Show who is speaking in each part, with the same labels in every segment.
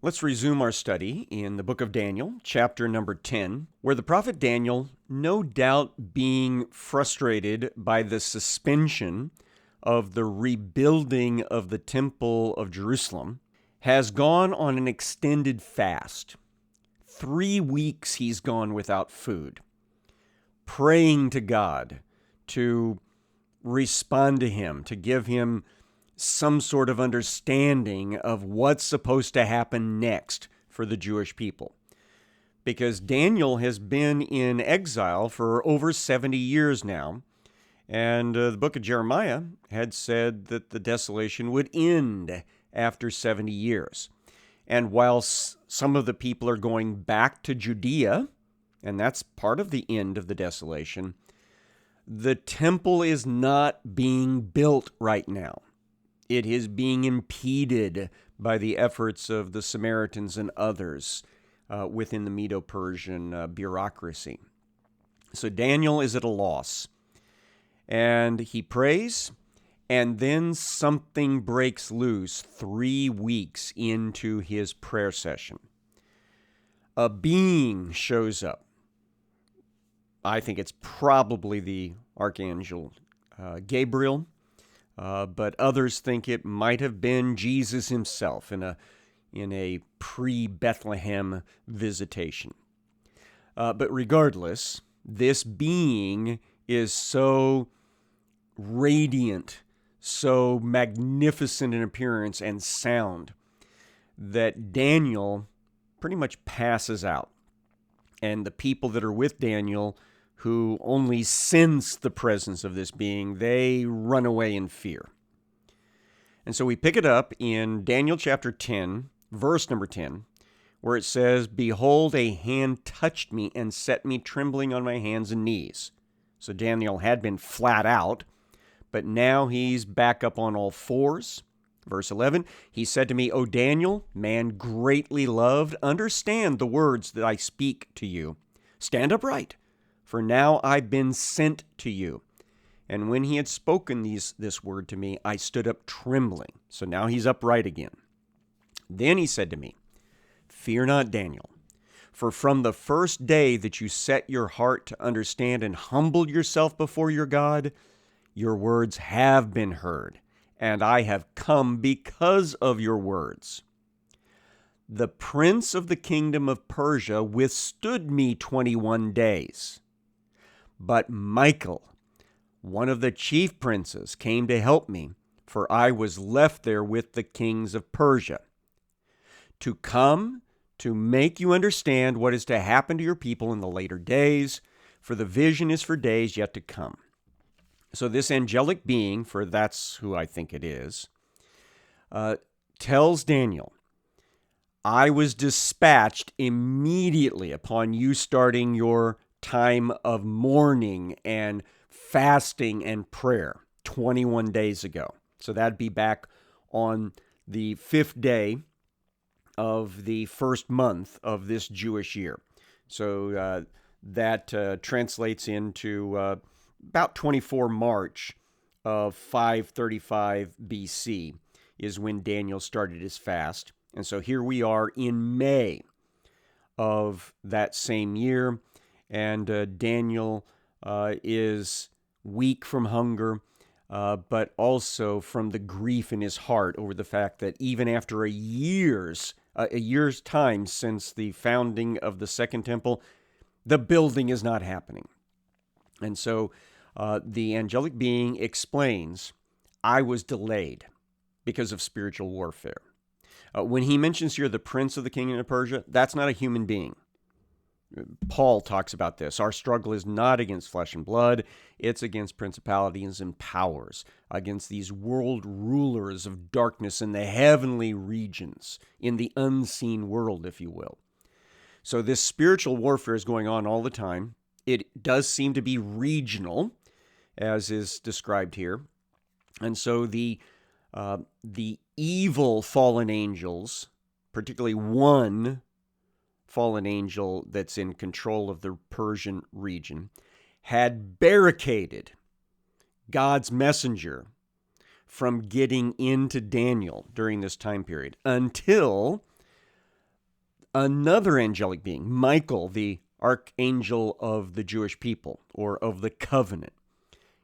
Speaker 1: Let's resume our study in the book of Daniel, chapter number 10, where the prophet Daniel, no doubt being frustrated by the suspension of the rebuilding of the temple of Jerusalem, has gone on an extended fast. 3 weeks he's gone without food, praying to God to respond to him, to give him some sort of understanding of what's supposed to happen next for the Jewish people. Because Daniel has been in exile for over 70 years now, and the book of Jeremiah had said that the desolation would end after 70 years. And while some of the people are going back to Judea, and that's part of the end of the desolation, the temple is not being built right now. It is being impeded by the efforts of the Samaritans and others within the Medo-Persian bureaucracy. So Daniel is at a loss, and he prays, and then something breaks loose 3 weeks into his prayer session. A being shows up. I think it's probably the archangel Gabriel. But others think it might have been Jesus himself in a pre-Bethlehem visitation. But regardless, this being is so radiant, so magnificent in appearance and sound that Daniel pretty much passes out. And the people that are with Daniel, who only sense the presence of this being, they run away in fear. And so we pick it up in Daniel chapter 10, verse number 10, where it says, "Behold, a hand touched me and set me trembling on my hands and knees." So Daniel had been flat out, but now he's back up on all fours. Verse 11, "He said to me, O Daniel, man greatly loved, understand the words that I speak to you. Stand upright, for now I've been sent to you." And when he had spoken this word to me, I stood up trembling. So now he's upright again. Then he said to me, "Fear not, Daniel, for from the first day that you set your heart to understand and humbled yourself before your God, your words have been heard, and I have come because of your words. The prince of the kingdom of Persia withstood me 21 days. But Michael, one of the chief princes, came to help me, for I was left there with the kings of Persia, to come to make you understand what is to happen to your people in the later days, for the vision is for days yet to come." So this angelic being, for that's who I think it is, tells Daniel, "I was dispatched immediately upon you starting your time of mourning and fasting and prayer 21 days ago." So that'd be back on the 5th day of the first month of this Jewish year. So that translates into about 24 March of 535 BC is when Daniel started his fast. And so here we are in May of that same year, and Daniel is weak from hunger, but also from the grief in his heart over the fact that even after a year's time since the founding of the Second Temple, the building is not happening. And so the angelic being explains, "I was delayed because of spiritual warfare." When he mentions here the prince of the kingdom of Persia, that's not a human being. Paul talks about this. Our struggle is not against flesh and blood. It's against principalities and powers, against these world rulers of darkness in the heavenly regions, in the unseen world, if you will. So this spiritual warfare is going on all the time. It does seem to be regional, as is described here. And so the evil fallen angels, particularly one fallen angel that's in control of the Persian region, had barricaded God's messenger from getting into Daniel during this time period until another angelic being, Michael, the archangel of the Jewish people or of the covenant,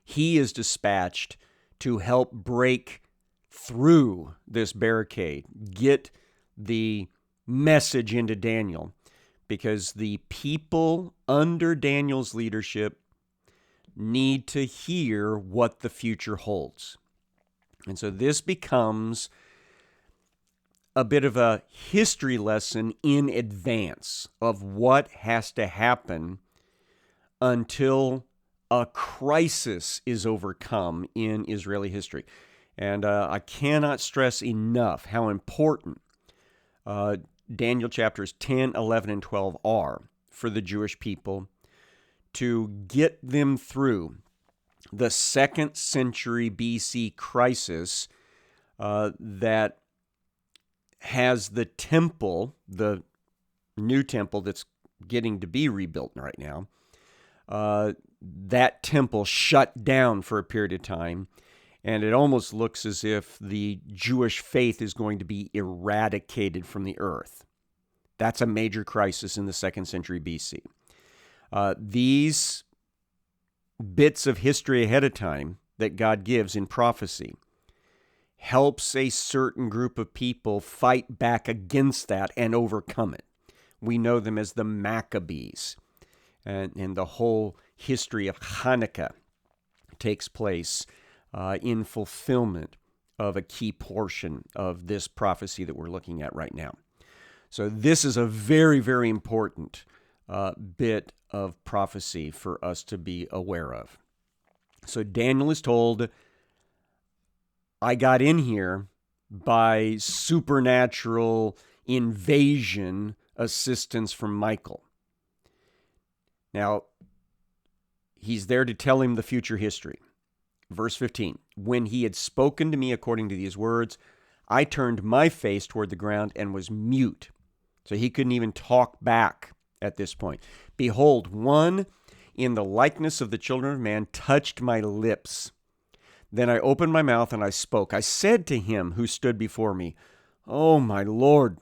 Speaker 1: he is dispatched to help break through this barricade, get the message into Daniel, because the people under Daniel's leadership need to hear what the future holds. And so this becomes a bit of a history lesson in advance of what has to happen until a crisis is overcome in Israeli history. And I cannot stress enough how important Daniel chapters 10, 11, and 12 are for the Jewish people to get them through the 2nd century BC crisis that has the temple, the new temple that's getting to be rebuilt right now, that temple shut down for a period of time, and it almost looks as if the Jewish faith is going to be eradicated from the earth. That's a major crisis in the 2nd century BC. These bits of history ahead of time that God gives in prophecy helps a certain group of people fight back against that and overcome it. We know them as the Maccabees, and the whole history of Hanukkah takes place in fulfillment of a key portion of this prophecy that we're looking at right now. So this is a very, very important bit of prophecy for us to be aware of. So Daniel is told, I got in here by supernatural invasion assistance from Michael. Now, he's there to tell him the future history. Verse 15, when he had spoken to me according to these words, I turned my face toward the ground and was mute. So he couldn't even talk back at this point. Behold, one in the likeness of the children of man touched my lips. Then I opened my mouth and I spoke. I said to him who stood before me, Oh, my Lord,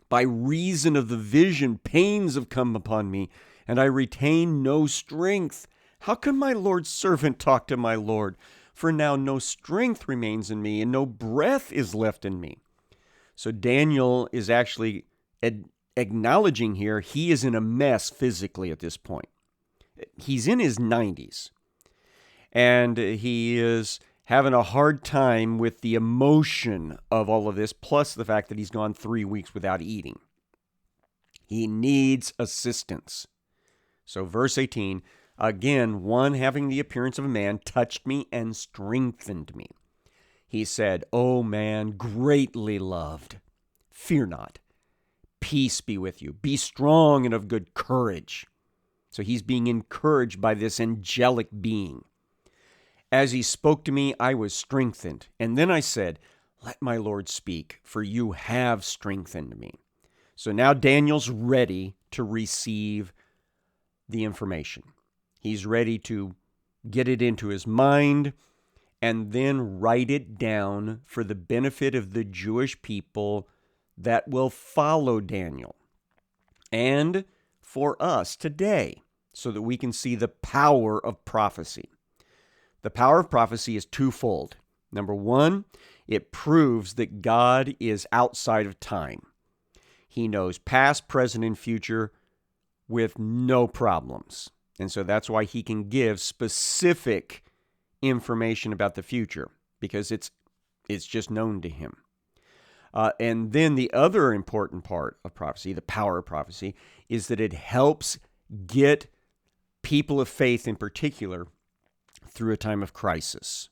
Speaker 1: by reason of the vision, pains have come upon me, and I retain no strength. How can my Lord's servant talk to my Lord? For now no strength remains in me, and no breath is left in me. So Daniel is actually acknowledging here he is in a mess physically at this point. He's in his 90s. And he is having a hard time with the emotion of all of this, plus the fact that he's gone 3 weeks without eating. He needs assistance. So verse 18, again, one having the appearance of a man touched me and strengthened me. He said, O man, greatly loved, fear not. Peace be with you. Be strong and of good courage. So he's being encouraged by this angelic being. As he spoke to me, I was strengthened. And then I said, let my Lord speak, for you have strengthened me. So now Daniel's ready to receive the information. He's ready to get it into his mind and then write it down for the benefit of the Jewish people that will follow Daniel and for us today, so that we can see the power of prophecy. The power of prophecy is twofold. Number one, it proves that God is outside of time. He knows past, present, and future with no problems. And so that's why he can give specific information about the future, because it's just known to him. And then the other important part of prophecy, the power of prophecy, is that it helps get people of faith in particular through a time of crisis.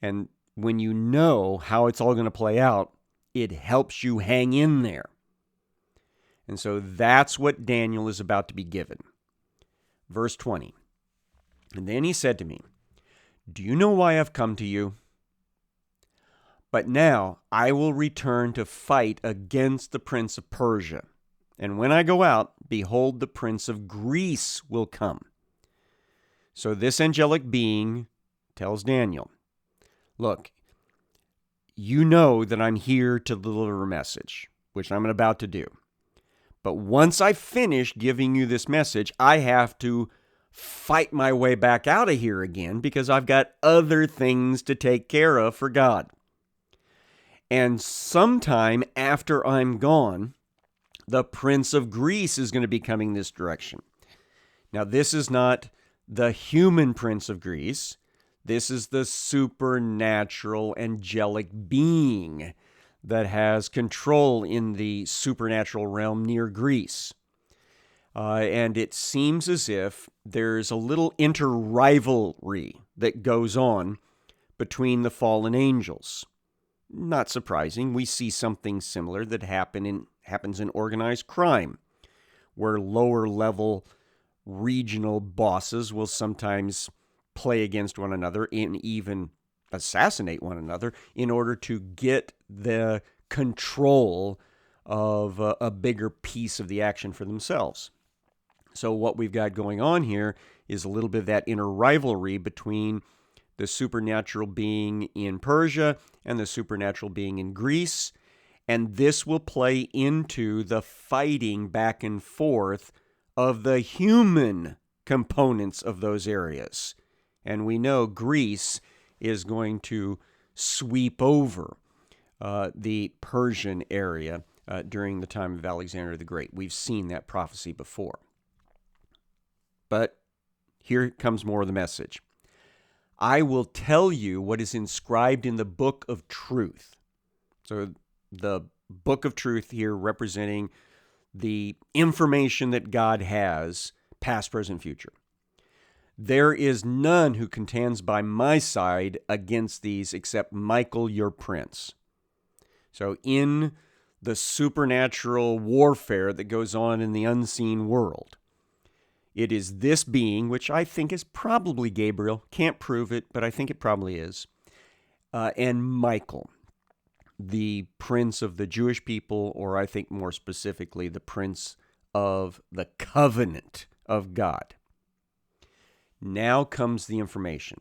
Speaker 1: And when you know how it's all going to play out, it helps you hang in there. And so that's what Daniel is about to be given. Verse 20. And then he said to me, do you know why I've come to you? But now I will return to fight against the prince of Persia. And when I go out, behold, the prince of Greece will come. So this angelic being tells Daniel, look, you know that I'm here to deliver a message, which I'm about to do. But once I finish giving you this message, I have to fight my way back out of here again because I've got other things to take care of for God. And sometime after I'm gone, the Prince of Greece is going to be coming this direction. Now, this is not the human Prince of Greece. This is the supernatural angelic being that has control in the supernatural realm near Greece. And it seems as if there's a little inter-rivalry that goes on between the fallen angels. Not surprising, we see something similar that happens in organized crime, where lower-level regional bosses will sometimes play against one another and even assassinate one another in order to get the control of a bigger piece of the action for themselves. So what we've got going on here is a little bit of that inner rivalry between the supernatural being in Persia and the supernatural being in Greece, and this will play into the fighting back and forth of the human components of those areas. And we know Greece is going to sweep over the Persian area during the time of Alexander the Great. We've seen that prophecy before. But here comes more of the message. I will tell you what is inscribed in the book of truth. So the book of truth here representing the information that God has, past, present, future. There is none who contends by my side against these except Michael, your prince. So in the supernatural warfare that goes on in the unseen world, it is this being, which I think is probably Gabriel. Can't prove it, but I think it probably is. And Michael, the prince of the Jewish people, or I think more specifically, the prince of the covenant of God. Now comes the information.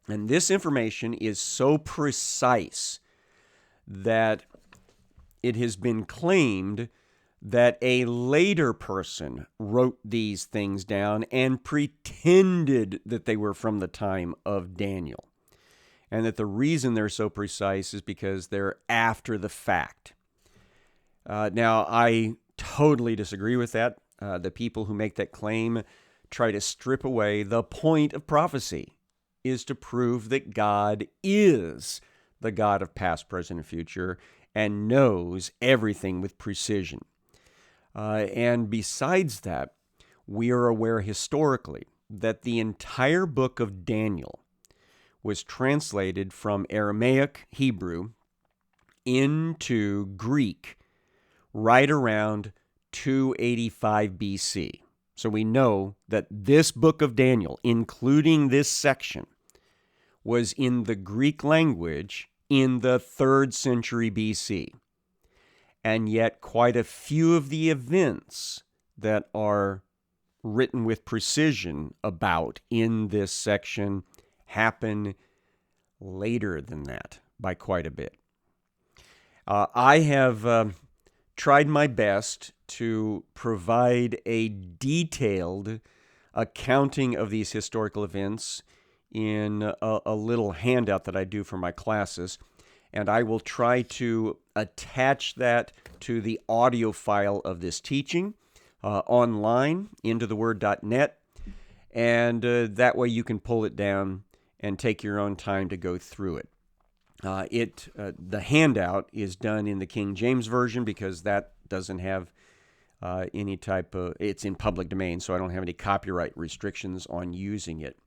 Speaker 1: And this information is so precise that it has been claimed that a later person wrote these things down and pretended that they were from the time of Daniel. And that the reason they're so precise is because they're after the fact. Now, I totally disagree with that. The people who make that claim try to strip away the point of prophecy, is to prove that God is the God of past, present, and future, and knows everything with precision. And besides that, we are aware historically that the entire book of Daniel was translated from Aramaic Hebrew into Greek right around 285 BC. So we know that this book of Daniel, including this section, was in the Greek language in the 3rd century BC. And yet quite a few of the events that are written with precision about in this section happen later than that by quite a bit. I have tried my best to provide a detailed accounting of these historical events in a little handout that I do for my classes. And I will try to attach that to the audio file of this teaching online, intotheword.net. And that way you can pull it down and take your own time to go through it. The handout is done in the King James Version because that doesn't have any type of, it's in public domain, so I don't have any copyright restrictions on using it.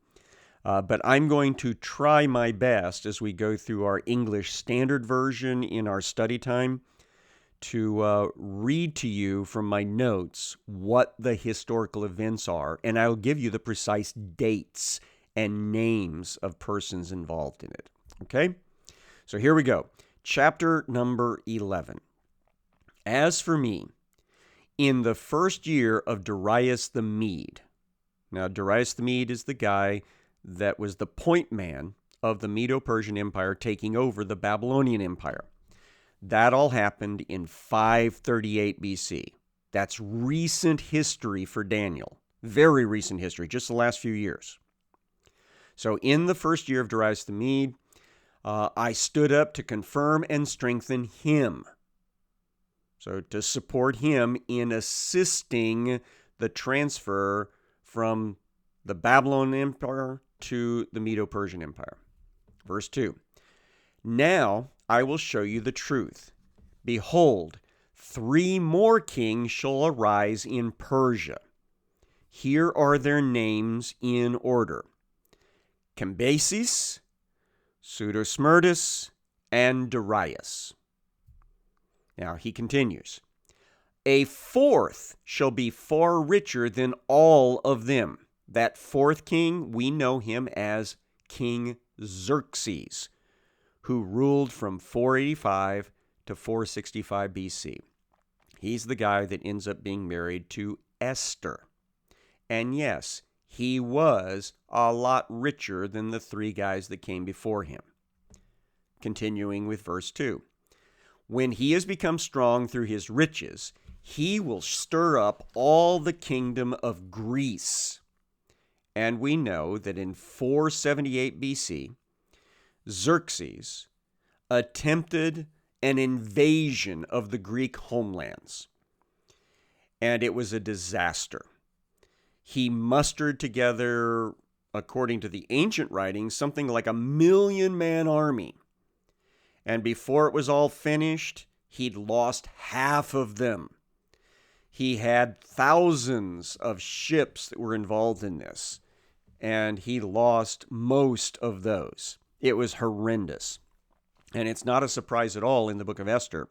Speaker 1: But I'm going to try my best as we go through our English Standard Version in our study time to read to you from my notes what the historical events are, and I'll give you the precise dates and names of persons involved in it. Okay? So here we go. Chapter number 11. As for me, in the first year of Darius the Mede. Now, Darius the Mede is the guy that was the point man of the Medo-Persian Empire taking over the Babylonian Empire. That all happened in 538 BC. That's recent history for Daniel. Very recent history, just the last few years. So in the first year of Darius the Mede, I stood up to confirm and strengthen him. So to support him in assisting the transfer from the Babylonian Empire to the Medo-Persian Empire. Verse 2. Now I will show you the truth. Behold, 3 more kings shall arise in Persia. Here are their names in order: Cambyses, Pseudosmerdis, and Darius. Now he continues. A 4th shall be far richer than all of them. That 4th king, we know him as King Xerxes, who ruled from 485 to 465 BC. He's the guy that ends up being married to Esther. And yes, he was a lot richer than the 3 guys that came before him. Continuing with verse 2. When he has become strong through his riches, he will stir up all the kingdom of Greece. And we know that in 478 BC, Xerxes attempted an invasion of the Greek homelands, and it was a disaster. He mustered together, according to the ancient writings, something like 1,000,000-man army. And before it was all finished, he'd lost half of them. He had thousands of ships that were involved in this, and he lost most of those. It was horrendous. And it's not a surprise at all in the book of Esther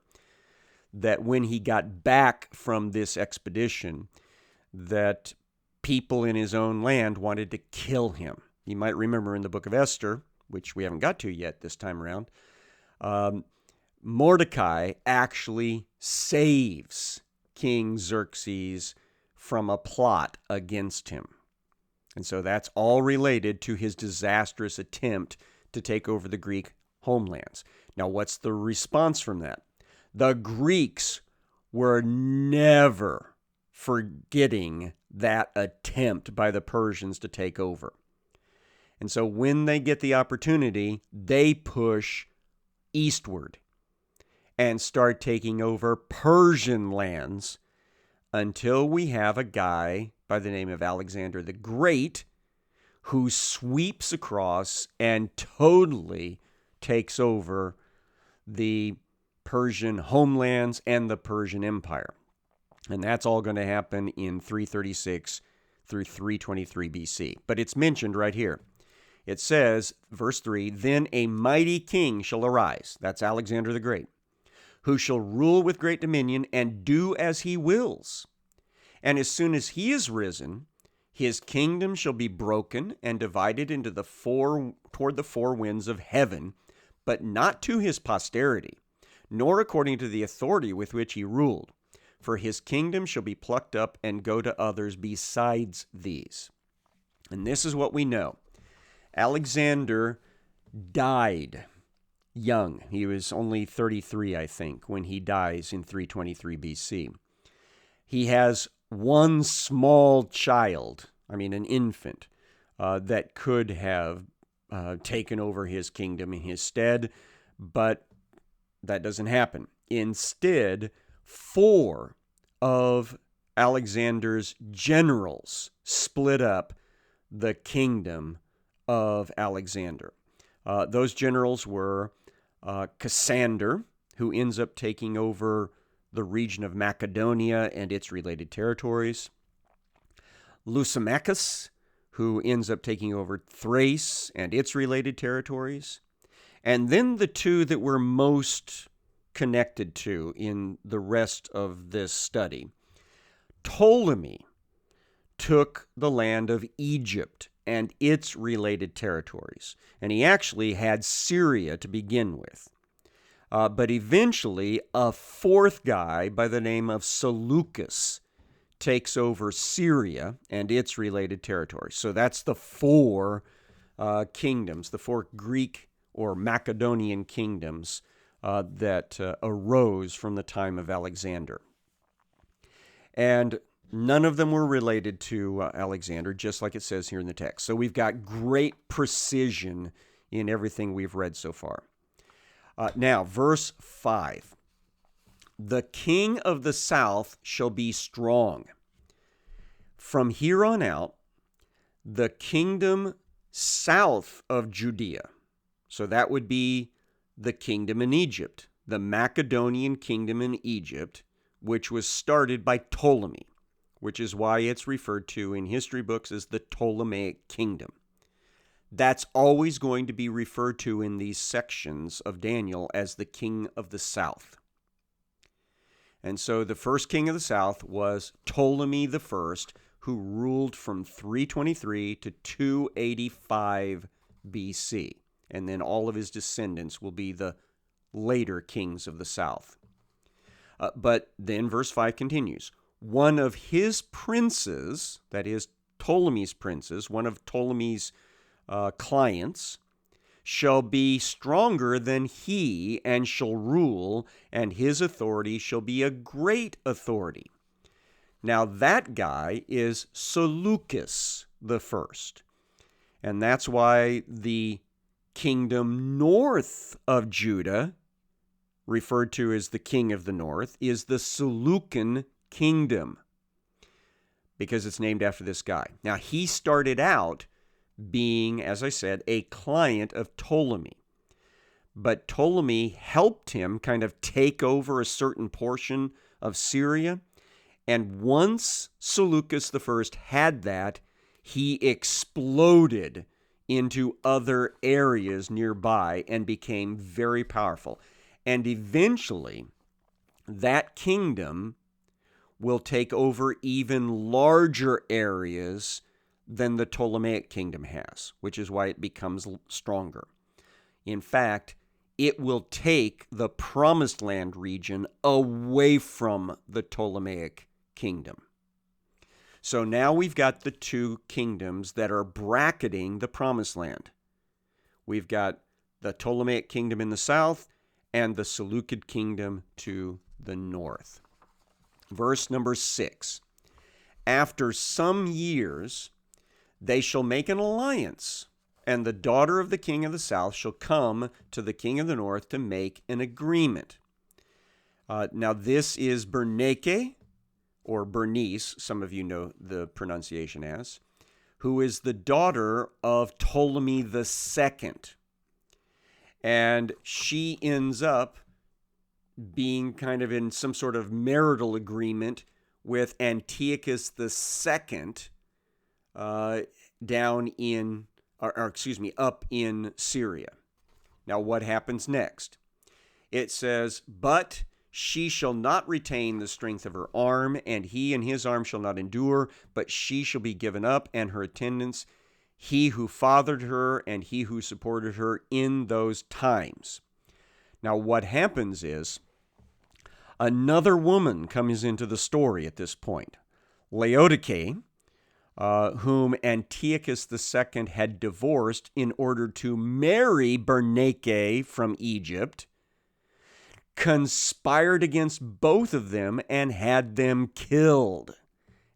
Speaker 1: that when he got back from this expedition, that people in his own land wanted to kill him. You might remember in the book of Esther, which we haven't got to yet this time around, Mordecai actually saves King Xerxes from a plot against him. And so that's all related to his disastrous attempt to take over the Greek homelands. Now, what's the response from that? The Greeks were never forgetting that attempt by the Persians to take over. And so when they get the opportunity, they push eastward and start taking over Persian lands until we have a guy by the name of Alexander the Great who sweeps across and totally takes over the Persian homelands and the Persian Empire. And that's all going to happen in 336 through 323 BC. But it's mentioned right here. It says, verse 3, Then a mighty king shall arise, that's Alexander the Great, who shall rule with great dominion and do as he wills. And as soon as he is risen, his kingdom shall be broken and divided into toward the 4 winds of heaven, but not to his posterity, nor according to the authority with which he ruled. For his kingdom shall be plucked up and go to others besides these. And this is what we know. Alexander died young. He was only 33, I think, when he dies in 323 BC. He has one small child, an infant, that could have taken over his kingdom in his stead, but that doesn't happen. Instead, 4 of Alexander's generals split up the kingdom of Alexander. Those generals were Cassander, who ends up taking over the region of Macedonia and its related territories, Lysimachus, who ends up taking over Thrace and its related territories, and then the 2 that we're most connected to in the rest of this study. Ptolemy took the land of Egypt and its related territories, and he actually had Syria to begin with. But eventually, a 4th guy by the name of Seleucus takes over Syria and its related territories. So that's the 4 kingdoms, the 4 Greek or Macedonian kingdoms that arose from the time of Alexander. And none of them were related to Alexander, just like it says here in the text. So we've got great precision in everything we've read so far. Now, verse 5. The king of the south shall be strong. From here on out, the kingdom south of Judea, so that would be the kingdom in Egypt, the Macedonian kingdom in Egypt, which was started by Ptolemy, which is why it's referred to in history books as the Ptolemaic kingdom. That's always going to be referred to in these sections of Daniel as the king of the south. And so the first king of the south was Ptolemy the First, who ruled from 323 to 285 BC. And then all of his descendants will be the later kings of the south. But then verse 5 continues. One of his princes, that is Ptolemy's princes, one of Ptolemy's clients, shall be stronger than he and shall rule, and his authority shall be a great authority. Now that guy is Seleucus the First, and that's why the kingdom north of Judah, referred to as the king of the north, is the Seleucan kingdom, because it's named after this guy. Now he started out being, as I said, a client of Ptolemy. But Ptolemy helped him kind of take over a certain portion of Syria. And once Seleucus I had that, he exploded into other areas nearby and became very powerful. And eventually, that kingdom will take over even larger areas than the Ptolemaic kingdom has, which is why it becomes stronger. In fact, it will take the Promised Land region away from the Ptolemaic kingdom. So now we've got the two kingdoms that are bracketing the Promised Land. We've got the Ptolemaic kingdom in the south and the Seleucid kingdom to the north. Verse number 6. After some years, they shall make an alliance, and the daughter of the king of the south shall come to the king of the north to make an agreement. Now this is Bernake, or Bernice, some of you know the pronunciation as, who is the daughter of Ptolemy the Second. And she ends up being kind of in some sort of marital agreement with Antiochus the Second, up in Syria. Now, what happens next? It says, but she shall not retain the strength of her arm, and he and his arm shall not endure, but she shall be given up, and her attendants, he who fathered her, and he who supported her in those times. Now, what happens is, another woman comes into the story at this point. Laodike, whom Antiochus II had divorced in order to marry Bernake from Egypt, conspired against both of them and had them killed.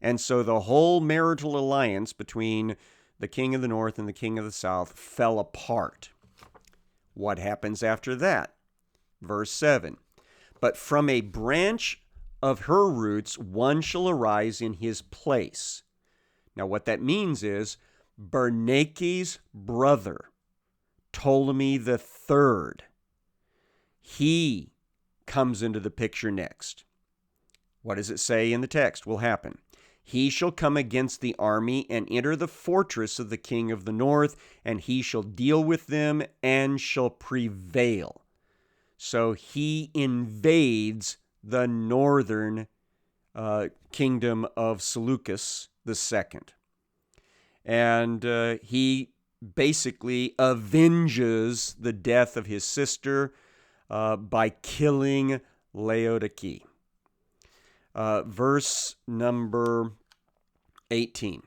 Speaker 1: And so the whole marital alliance between the king of the north and the king of the south fell apart. What happens after that? Verse 7. But from a branch of her roots one shall arise in his place. Now what that means is Bernake's brother, Ptolemy the Third, he comes into the picture next. What does it say in the text will happen? He shall come against the army and enter the fortress of the king of the north, and he shall deal with them and shall prevail. So he invades the northern kingdom of Seleucus II. And he basically avenges the death of his sister by killing Laodike. Verse number 18.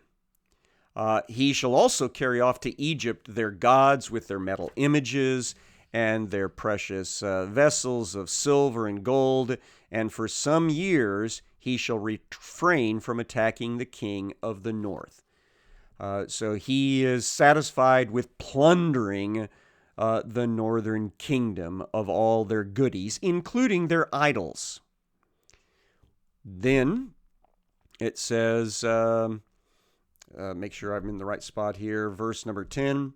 Speaker 1: He shall also carry off to Egypt their gods with their metal images, and their precious vessels of silver and gold, and for some years he shall refrain from attacking the king of the north. So he is satisfied with plundering the northern kingdom of all their goodies, including their idols. Then it says, make sure I'm in the right spot here, verse number 10.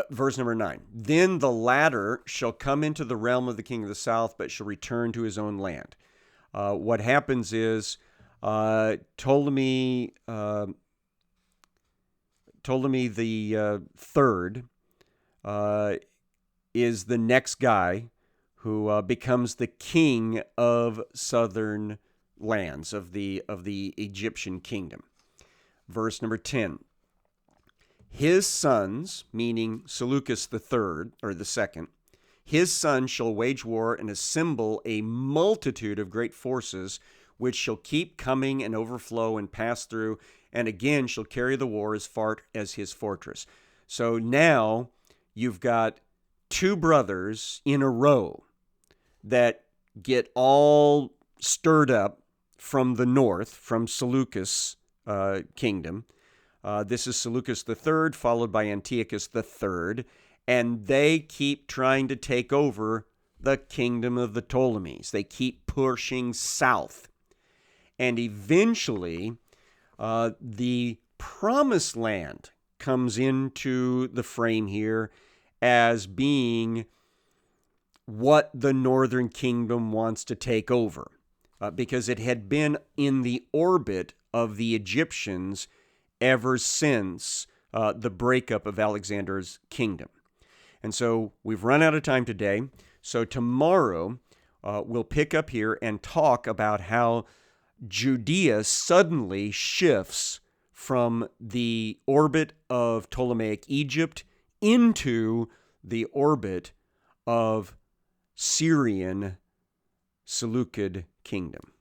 Speaker 1: Verse number 9. Then the latter shall come into the realm of the king of the south, but shall return to his own land. What happens is Ptolemy the third is the next guy who becomes the king of southern lands of the Egyptian kingdom. Verse number 10. His sons, meaning Seleucus the third, or the second, his sons shall wage war and assemble a multitude of great forces, which shall keep coming and overflow and pass through, and again shall carry the war as far as his fortress. So now you've got two brothers in a row that get all stirred up from the north, from Seleucus' kingdom. This is Seleucus III, followed by Antiochus III, and they keep trying to take over the kingdom of the Ptolemies. They keep pushing south. And eventually, the promised land comes into the frame here as being what the northern kingdom wants to take over, because it had been in the orbit of the Egyptians ever since the breakup of Alexander's kingdom. And so we've run out of time today. So tomorrow we'll pick up here and talk about how Judea suddenly shifts from the orbit of Ptolemaic Egypt into the orbit of Syrian Seleucid kingdom.